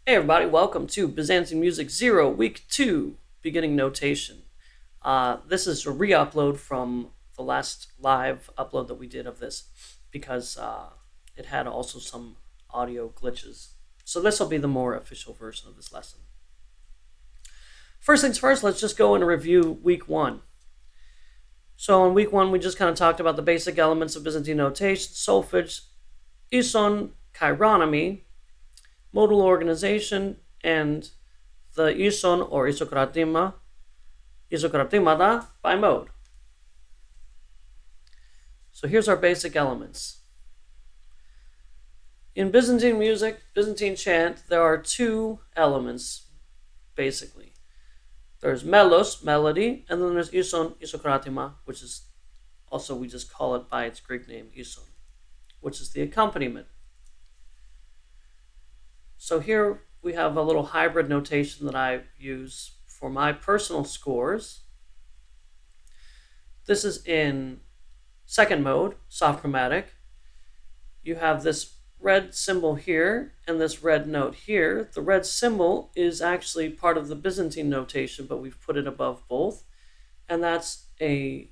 Hey everybody, welcome to Byzantine Music 0, Week 2, Beginning Notation. This is a re-upload from the last live upload that we did of this because it had also some audio glitches. So this will be the more official version of this lesson. First things first, let's just go and review Week 1. So in Week 1, we just kind of talked about the basic elements of Byzantine notation, solfege, ison, chironomy, modal organization, and the ison or isokratimada by mode. So here's our basic elements. In Byzantine music, Byzantine chant, there are two elements, basically. There's melos, melody, and then there's ison, isokratima, which is also, we just call it by its Greek name, ison, which is the accompaniment. So here we have a little hybrid notation that I use for my personal scores. This is in second mode, soft chromatic. You have this red symbol here and this red note here. The red symbol is actually part of the Byzantine notation, but we've put it above both. And that's a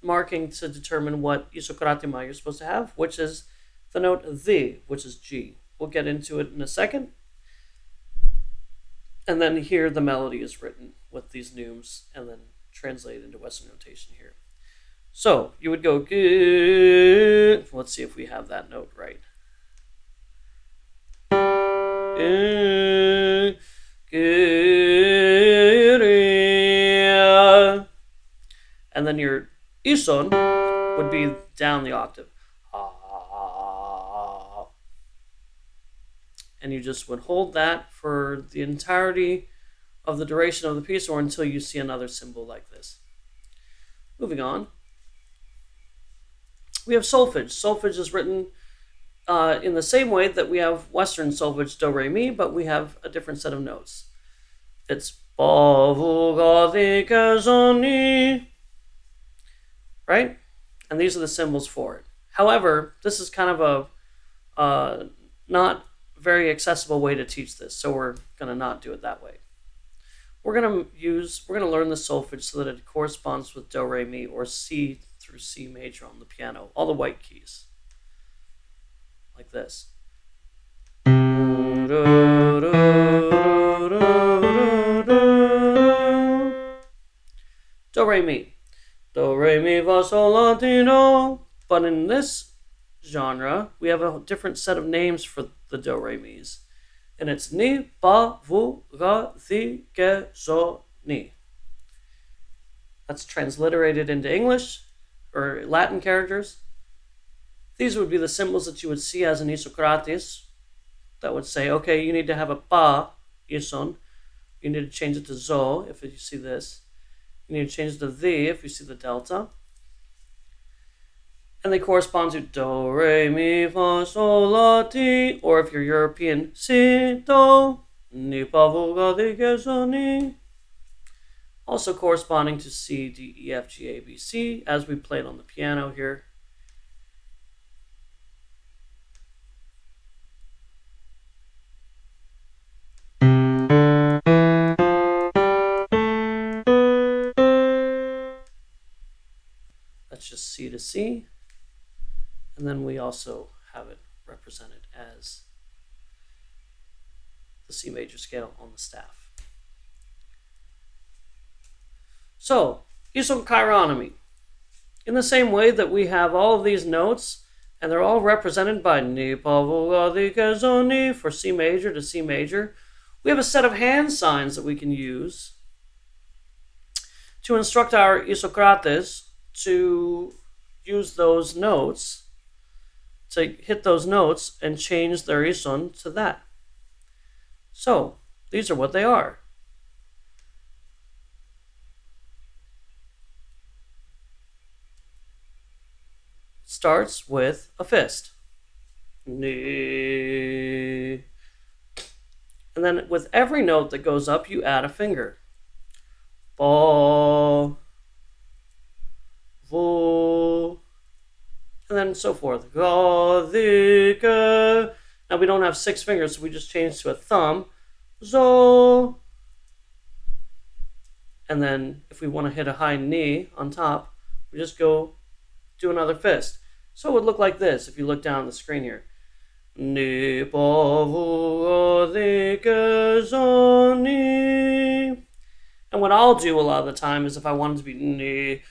marking to determine what isokratima you're supposed to have, which is the note the, which is G. We'll get into it in a second. And then here the melody is written with these neumes and then translated into Western notation here. So you would go good. Let's see if we have that note right. And then your ison would be down the octave. And you just would hold that for the entirety of the duration of the piece or until you see another symbol like this. Moving on. We have solfege. Solfege is written in the same way that we have Western solfege, do, re, mi, but we have a different set of notes. It's ba, vu, ga, di, ka, zo, ni. Right? And these are the symbols for it. However, this is kind of a not very accessible way to teach this, so we're going to not do it that way. We're going to learn the solfege so that it corresponds with do, re, mi, or C through C major on the piano, all the white keys, like this. Do, re, mi. Do, re, mi, fa, sol, la, ti, do. But in this genre, we have a different set of names for the do, re, mi's. And it's ni, ba, vu, ga, thi, ge, zo, ni. That's transliterated into English or Latin characters. These would be the symbols that you would see as an isokratis that would say, okay, you need to have a ba, ison. You need to change it to zo if you see this. You need to change it to the if you see the delta. And they correspond to do, re, mi, fa, sol, la, ti, or if you're European, si, do, ni, fa, vu, ga, di, ge, zo, ni. Also corresponding to C, D, E, F, G, A, B, C, as we played on the piano here. That's just C to C. And then we also have it represented as the C major scale on the staff. So, ison chironomy. In the same way that we have all of these notes, and they're all represented by ni, pa, vu, ga, di, ke, zo, ni for C major to C major, we have a set of hand signs that we can use to instruct our isokrates to use those notes, to hit those notes and change their ison to that. So, these are what they are. Starts with a fist. Ni. And then with every note that goes up, you add a finger. Ba, vu, and then so forth. Ga, di, ke, Now we don't have 6 fingers, so we just change to a thumb. Zo. And then if we want to hit a high knee on top, we just go do another fist. So it would look like this if you look down the screen here. Ni zoni. And what I'll do a lot of the time is if I want it to be ni,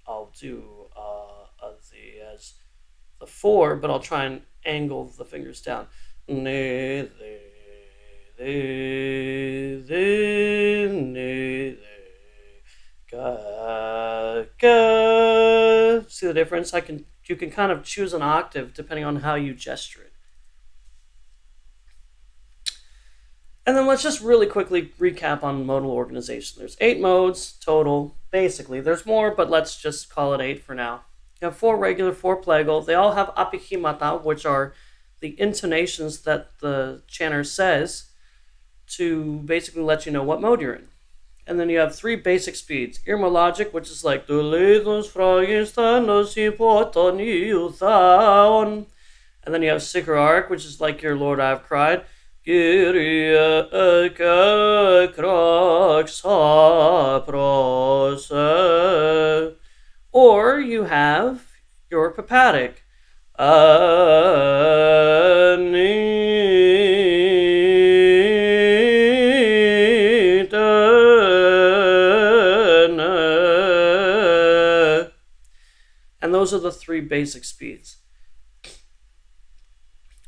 I'll do the as the 4, but I'll try and angle the fingers down. Ni, ga, ga. See the difference? You can kind of choose an octave depending on how you gesture it. And then let's just really quickly recap on modal organization. There's 8 modes total, basically. There's more, but let's just call it 8 for now. You have 4 regular, 4 plagal. They all have apikimata, which are the intonations that the chanter says to basically let you know what mode you're in. And then you have 3 basic speeds. Irmologic, which is like and then you have Synchronic, which is like your Lord I've Cried. Or you have your Papatic. And those are the 3 basic speeds.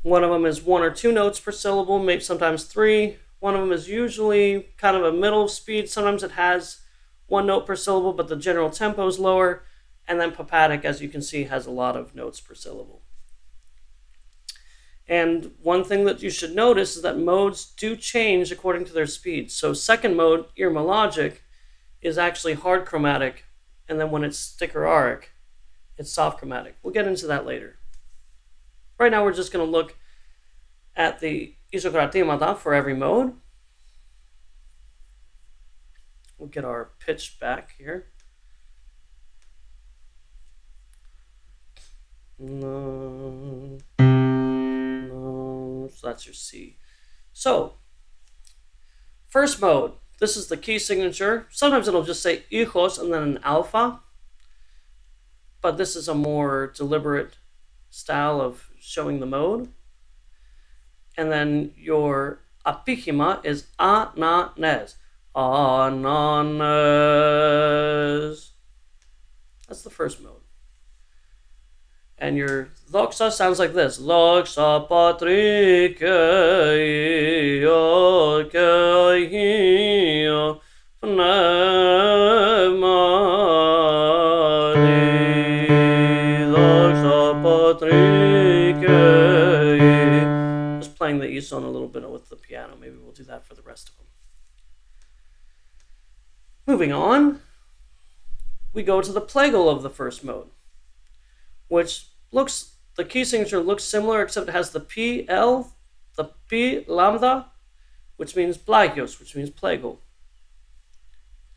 One of them is 1 or 2 notes per syllable, maybe sometimes 3. One of them is usually kind of a middle speed. Sometimes it has 1 note per syllable, but the general tempo is lower. And then Papatic, as you can see, has a lot of notes per syllable. And one thing that you should notice is that modes do change according to their speed. So second mode, Irmologic, is actually hard chromatic. And then when it's Sticker-aric, it's soft chromatic. We'll get into that later. Right now we're just going to look at the isokratimata for every mode. We'll get our pitch back here. No, so that's your C. So, first mode. This is the key signature. Sometimes it'll just say hijos and then an alpha. But this is a more deliberate style of showing the mode. And then your apígima is ananes. Ananes. That's the first mode. And your doxa sounds like this. Doxa patrike just playing the E-song a little bit with the piano. Maybe we'll do that for the rest of them. Moving on, we go to the plagal of the first mode, which looks, the key signature looks similar, except it has the PL, the P lambda, which means plagios, which means plagal.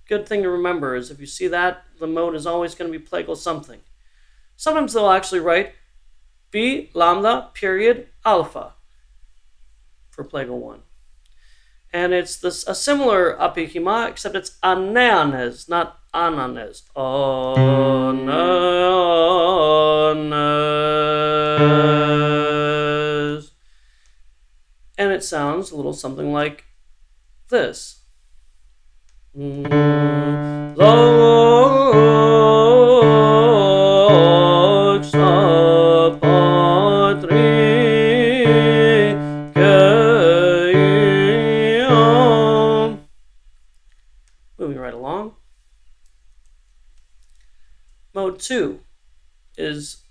Good thing to remember is if you see that, the mode is always going to be plagal something. Sometimes they'll actually write B lambda period alpha for plagal 1. And it's this a similar apígima, except it's ananes, not ananes. Ananes. And it sounds a little something like this. Moving right along. Mode 2 is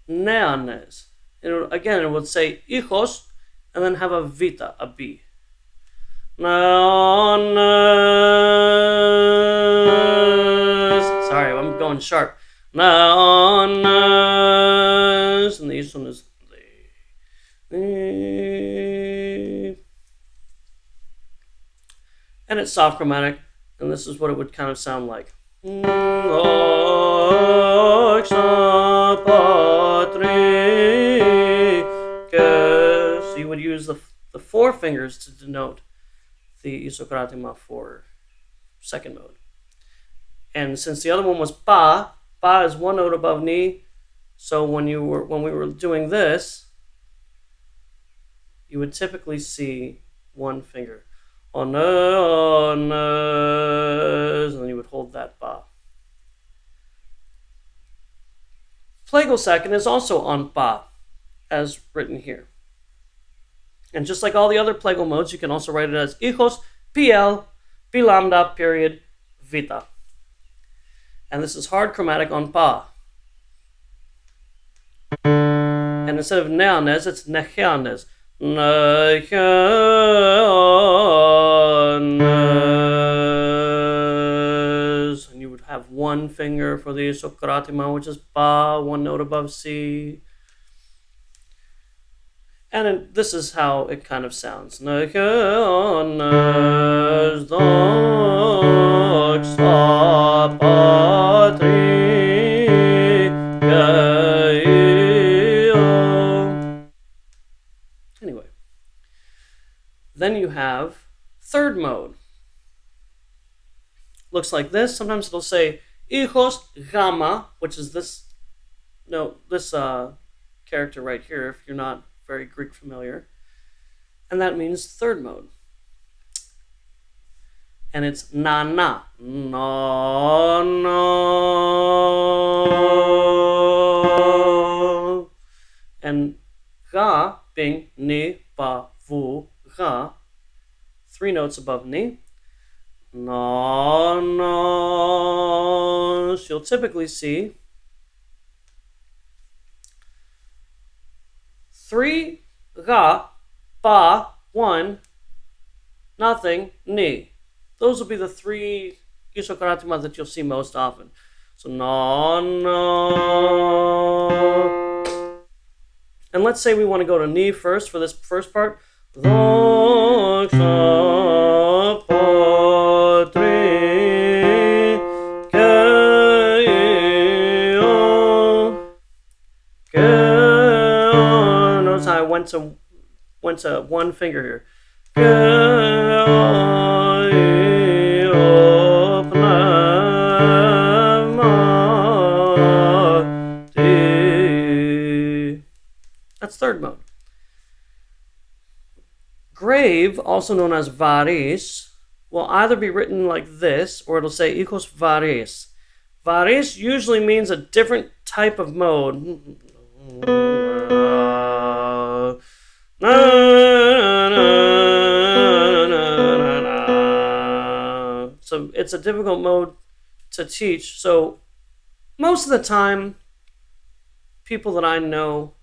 neanes. Again, it would say hijos and then have a vita, a B. Neanes. Sorry, I'm going sharp. Neanes. And the east one is and it's soft chromatic, and this is what it would kind of sound like. So you would use the four fingers to denote the isokratima for second mode. And since the other one was ba is one note above ni. So when we were doing this, you would typically see one finger. And then you would hold that ba. Plagal second is also on ba, as written here. And just like all the other plagal modes, you can also write it as hijos, PL, B lambda, period, vita. And this is hard chromatic on ba. And instead of neanes, it's nejanes. And you would have one finger for the isokratima, which is ba, one note above C. And this is how it kind of sounds. Anyway, then you have third mode. Looks like this. Sometimes it'll say hijos gamma, which is this character right here, if you're not very Greek familiar. And that means third mode. And it's na na. No, no. And ga being ni, ba, vu, ga. Three notes above ni. No, no. So you'll typically see 3 ga, ba, 1, nothing, ni. Those will be the three isokratima that you'll see most often. So no, no. And let's say we want to go to ni first for this first part. Notice how I went to one finger here. That's third mode. Grave, also known as varis, will either be written like this, or it'll say hijos varis. Varis usually means a different type of mode. So it's a difficult mode to teach. So most of the time, people that I know,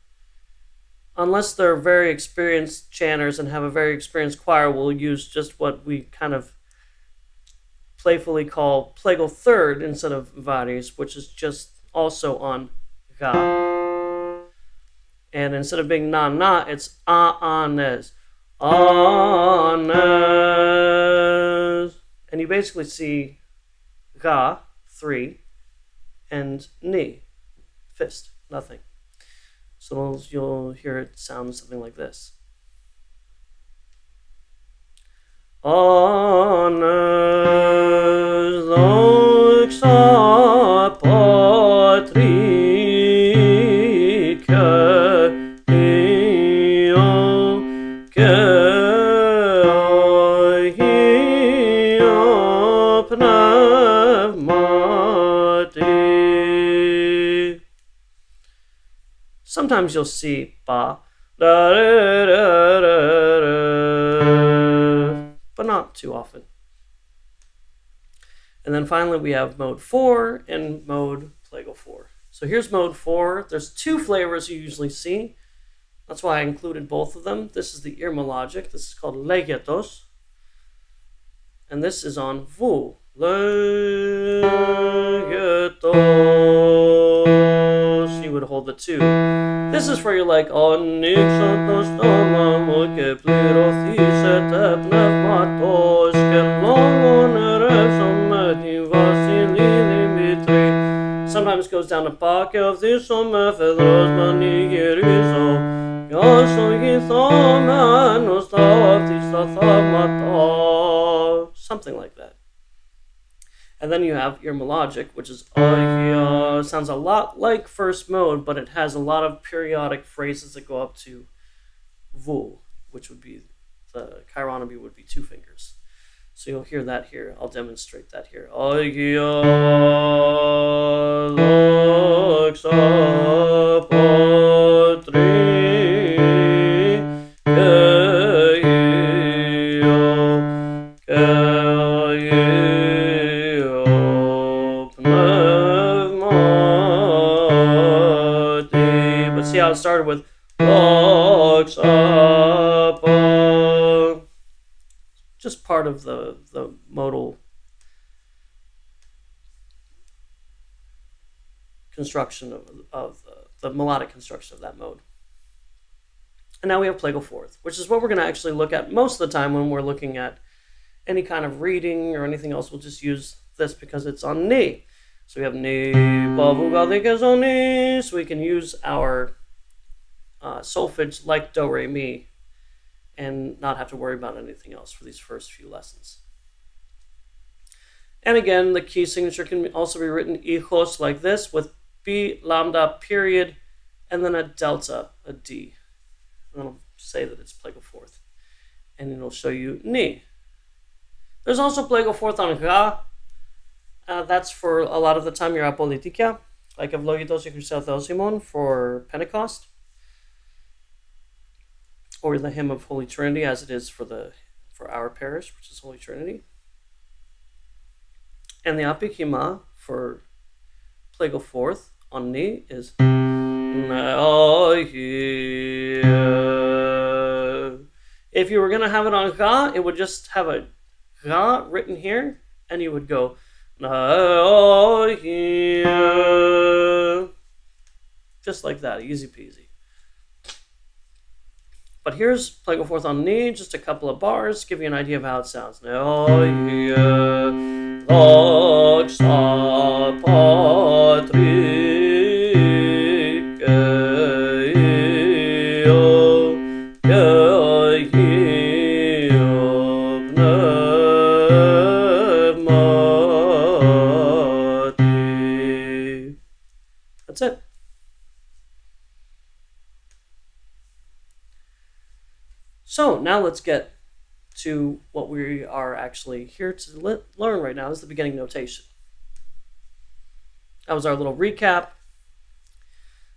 unless they're very experienced chanters and have a very experienced choir, will use just what we kind of playfully call plagal third instead of varis, which is just also on ga. And instead of being na, it's a-nes. A-nes. And you basically see ga, 3, and ni, fist, nothing. So you'll hear it sound something like this. Sometimes you'll see ba, but not too often. And then finally we have mode 4 and mode plagal 4. So here's mode 4. There's two flavors you usually see. That's why I included both of them. This is the irmologic. This is called legetos. And this is on vu. Legetos. You would hold the 2. This is for your like sometimes sometimes goes down to pa que avziso mefedros manigerizo yaso yithoma nostaftisathamata, something like that. And then you have your melodic, which is sounds a lot like first mode, but it has a lot of periodic phrases that go up to vul, which would be the chironomy would be 2 fingers. So you'll hear that here. I'll demonstrate that here. But see how it started with just part of the modal construction of the melodic construction of that mode. And now we have plagal fourth, which is what we're going to actually look at most of the time when we're looking at any kind of reading or anything else. We'll just use this because it's on ni. So we have ni, so we can use our solfege like do, re, mi, and not have to worry about anything else for these first few lessons. And again, the key signature can also be written hijos like this with B lambda period and then a delta, a D. And then I'll say that it's plagal fourth. And it'll show you ni. There's also plagal fourth on ga. That's for a lot of the time your apolitica, like Evlogitos y Simon for Pentecost, or the hymn of Holy Trinity, as it is for our parish, which is Holy Trinity. And the apikima for plagal fourth on ni is if you were going to have it on ga, it would just have a ga written here, and you would go just like that, easy peasy. But here's plagal fourth on ni, just a couple of bars, give you an idea of how it sounds. That's it. So now let's get to what we are actually here to learn right now. This is the beginning notation. That was our little recap.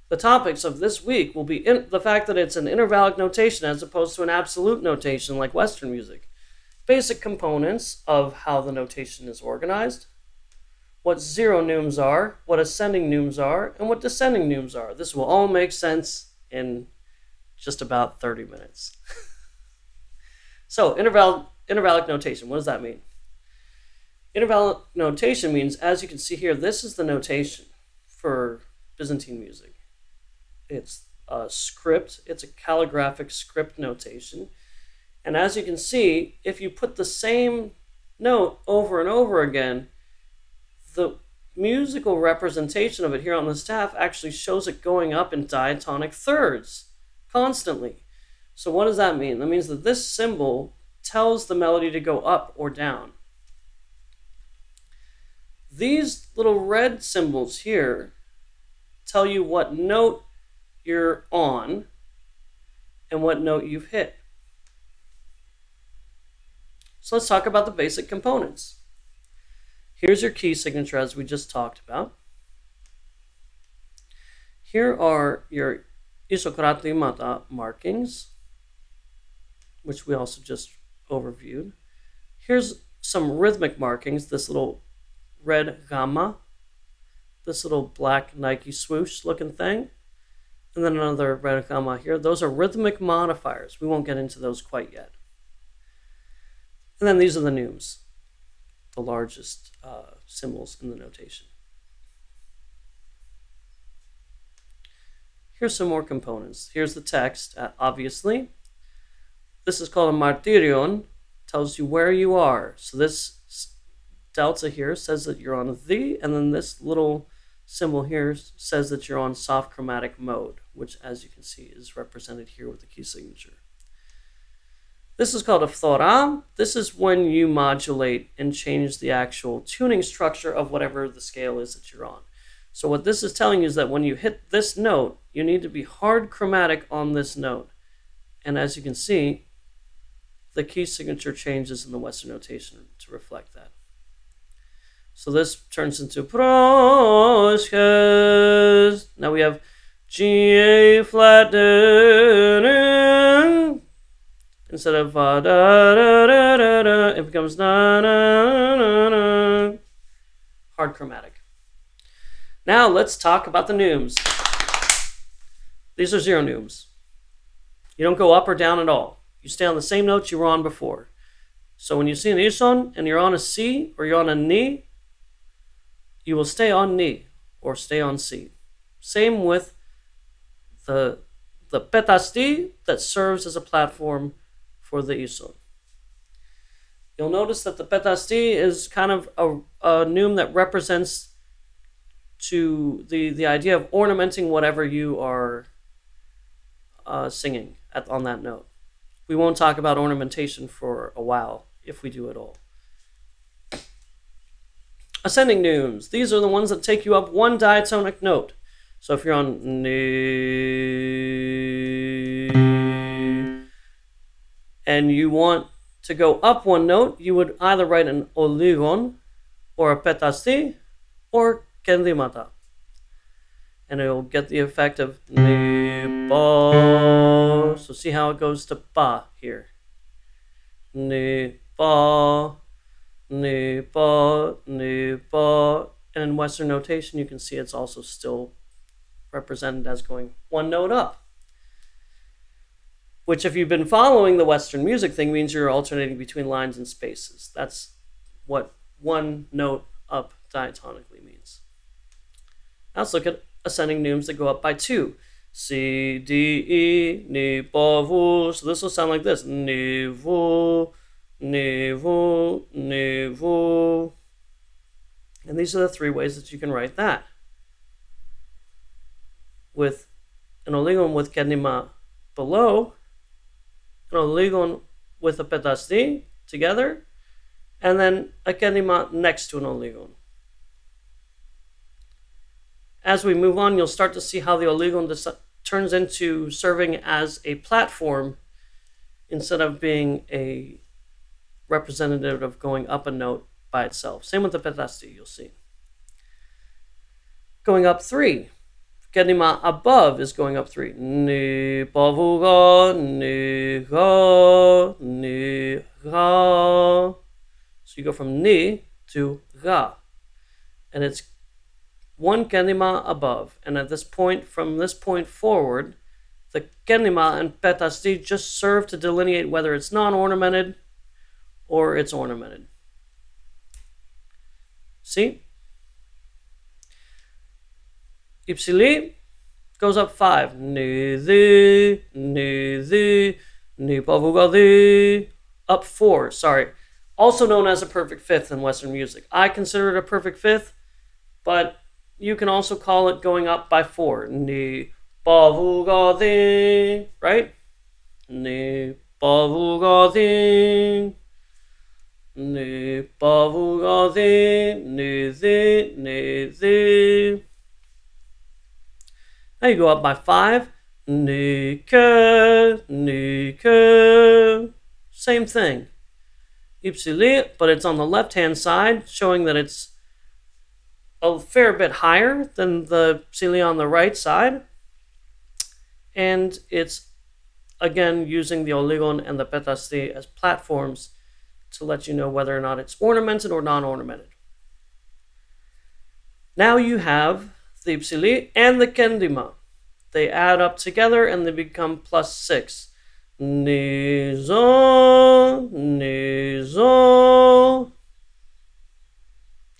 The topics of this week will be the fact that it's an intervallic notation as opposed to an absolute notation like Western music. Basic components of how the notation is organized. What zero neumes are, what ascending neumes are, and what descending neumes are. This will all make sense in just about 30 minutes. So, intervallic notation, what does that mean? Intervallic notation means, as you can see here, this is the notation for Byzantine music. It's a script, it's a calligraphic script notation. And as you can see, if you put the same note over and over again, the musical representation of it here on the staff actually shows it going up in diatonic thirds constantly. So what does that mean? That means that this symbol tells the melody to go up or down. These little red symbols here tell you what note you're on and what note you've hit. So let's talk about the basic components. Here's your key signature as we just talked about. Here are your isokrati mata markings, which we also just overviewed. Here's some rhythmic markings, this little red gamma, this little black Nike swoosh looking thing, and then another red gamma here. Those are rhythmic modifiers. We won't get into those quite yet. And then these are the neumes, the largest symbols in the notation. Here's some more components. Here's the text, obviously. This is called a martyrion, tells you where you are. So this delta here says that you're on the, and then this little symbol here says that you're on soft chromatic mode, which, as you can see, is represented here with the key signature. This is called a fthora. This is when you modulate and change the actual tuning structure of whatever the scale is that you're on. So what this is telling you is that when you hit this note, you need to be hard chromatic on this note. And as you can see, the key signature changes in the Western notation to reflect that. So this turns into proshkas. Now we have G flat instead of da da da da da, it becomes na na na na. Hard chromatic. Now let's talk about the neumes. These are zero neumes. You don't go up or down at all. You stay on the same notes you were on before. So when you see an ison and you're on a C or you're on a ni, you will stay on ni or stay on C. Same with the petasti that serves as a platform for the ison. You'll notice that the petasti is kind of a neume that represents to the idea of ornamenting whatever you are singing on that note. We won't talk about ornamentation for a while, if we do at all. Ascending neumes. These are the ones that take you up one diatonic note. So if you're on ni and you want to go up one note, you would either write an oligon or a petasti or kendimata. And it'll get the effect of ni ba. So see how it goes to ba here. Ni ba, ni ba, ni ba. And in Western notation, you can see it's also still represented as going one note up. Which, if you've been following the Western music thing, means you're alternating between lines and spaces. That's what one note up diatonically means. Now let's look at ascending neumes that go up by two. C, D, E, ni, ba, vu. So this will sound like this. Ni, vu, ni, vu, ni, vu. And these are the three ways that you can write that. With an oligon with kendima below, an oligon with a petasti together, and then a kendima next to an oligon. As we move on, you'll start to see how the oligon turns into serving as a platform instead of being a representative of going up a note by itself. Same with the petasti, you'll see. Going up three. Kendima above is going up three. Ni, ba, vu, ga, ni, ga, ni, ga. So you go from ni to ga. And it's one kendima above. And at this point, from this point forward, the kendima and petasti just serve to delineate whether it's non-ornamented or it's ornamented. See? Ipsili goes up five. Ni, di, ni, di, ni, pa, vu, ga, di. Up four, sorry. Also known as a perfect fifth in Western music. I consider it a perfect fifth, but you can also call it going up by four. Ni, pa, vu, ga, di. Right? Ni, pa, vu, ga, di. Ni, pa, vu, ga, di. Ni, di, ni, di. Now you go up by five. Ni, ke, ni, ke. Same thing. Ipsili, but it's on the left-hand side, showing that it's a fair bit higher than the psili on the right side. And it's, again, using the oligon and the petasti as platforms to let you know whether or not it's ornamented or non-ornamented. Now you have the ipsili and the kendima. They add up together and they become plus six. Ni, zo, ni, zo.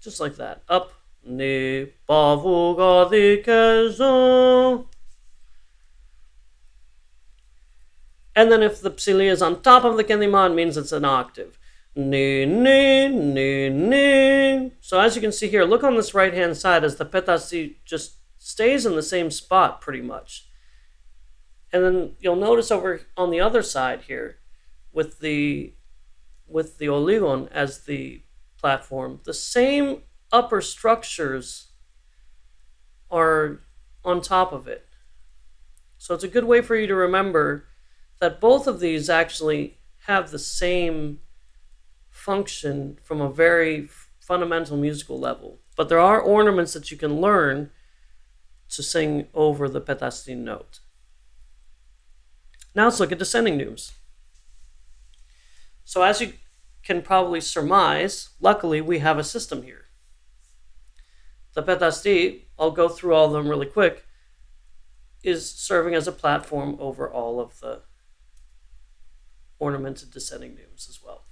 Just like that. Up. Ni, pa, vu, ga, di, ke, zo. And then if the psili is on top of the kendima, it means it's an octave. Ni, ni, ni, ni. So as you can see here, look on this right-hand side as the petasi just stays in the same spot pretty much. And then you'll notice over on the other side here, with the oligon as the platform, the same upper structures are on top of it. So it's a good way for you to remember that both of these actually have the same function from a very fundamental musical level. But there are ornaments that you can learn to sing over the petasti note. Now let's look at descending neumes. So as you can probably surmise, luckily we have a system here. The petasti, I'll go through all of them really quick, is serving as a platform over all of the ornamented descending neumes as well.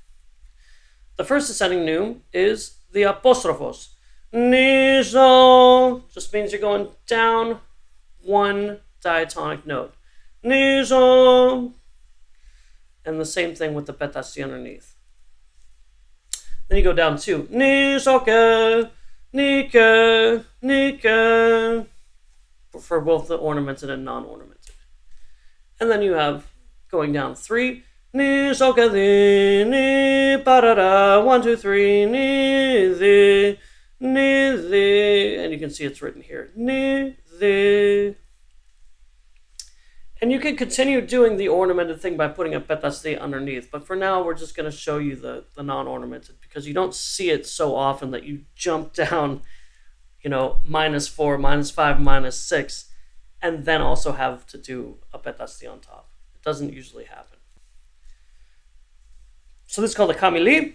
The first descending neume is the apostrophos. Nizo just means you're going down one diatonic note. Nizo. And the same thing with the petasti underneath. Then you go down to nizoke, nike, nike, for both the ornamented and non-ornamented. And then you have going down 3, nizoke di, ni, parara, 1, 2, 3, ni, di, and you can see it's written here, ni, di. And you can continue doing the ornamented thing by putting a petasti underneath, but for now we're just going to show you the non-ornamented because you don't see it so often that you jump down, -4, -5, -6, and then also have to do a petasti on top. It doesn't usually happen. So this is called a kamili.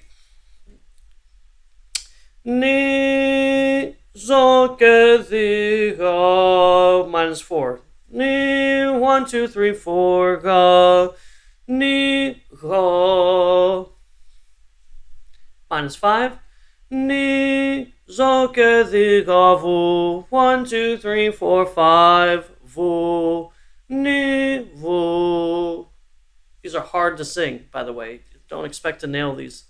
Ni zoke diga -4. Ni 1, 2, 3, 4 ga ni ga -5. Ni zoke diga vu 1, 2, 3, 4, 5 vu ni vu. These are hard to sing, by the way. Don't expect to nail these.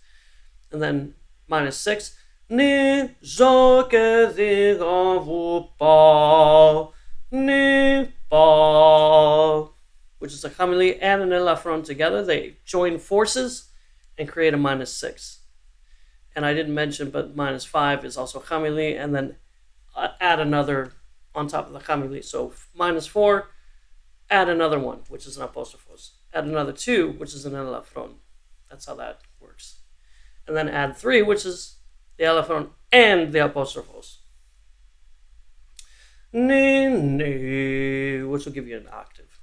And then -6. Ni zoke diga vu pa ni pa, which is a kamili and an elafron together. They join forces and create a -6. And I didn't mention, but -5 is also kamili, and then add another on top of the kamili. So -4, add another one, which is an apostrophos. Add another 2, which is an elafron. That's how that works. And then add 3, which is the elafron and the apostrophos. Ni, ni, which will give you an octave.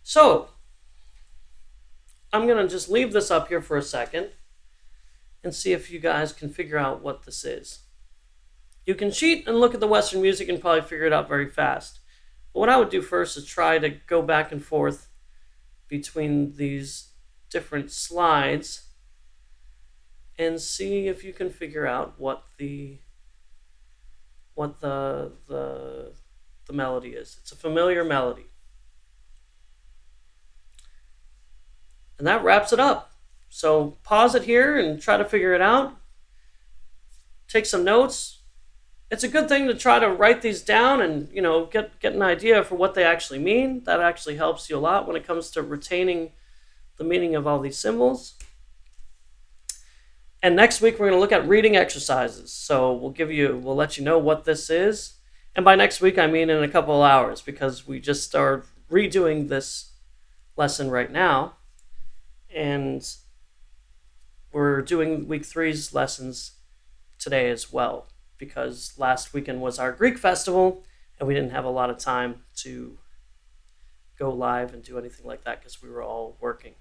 So, I'm going to just leave this up here for a second and see if you guys can figure out what this is. You can cheat and look at the Western music and probably figure it out very fast. But what I would do first is try to go back and forth between these different slides and see if you can figure out what the melody is. It's a familiar melody. And that wraps it up. So pause it here and try to figure it out. Take some notes. It's a good thing to try to write these down and get an idea for what they actually mean. That actually helps you a lot when it comes to retaining the meaning of all these symbols. And next week we're going to look at reading exercises. So we'll let you know what this is. And by next week I mean in a couple of hours, because we just started redoing this lesson right now. And we're doing week 3's lessons today as well, because last weekend was our Greek festival and we didn't have a lot of time to go live and do anything like that because we were all working.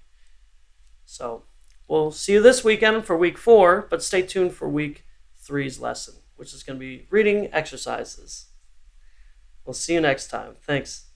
So we'll see you this weekend for week 4, but stay tuned for week 3's lesson, which is going to be reading exercises. We'll see you next time. Thanks.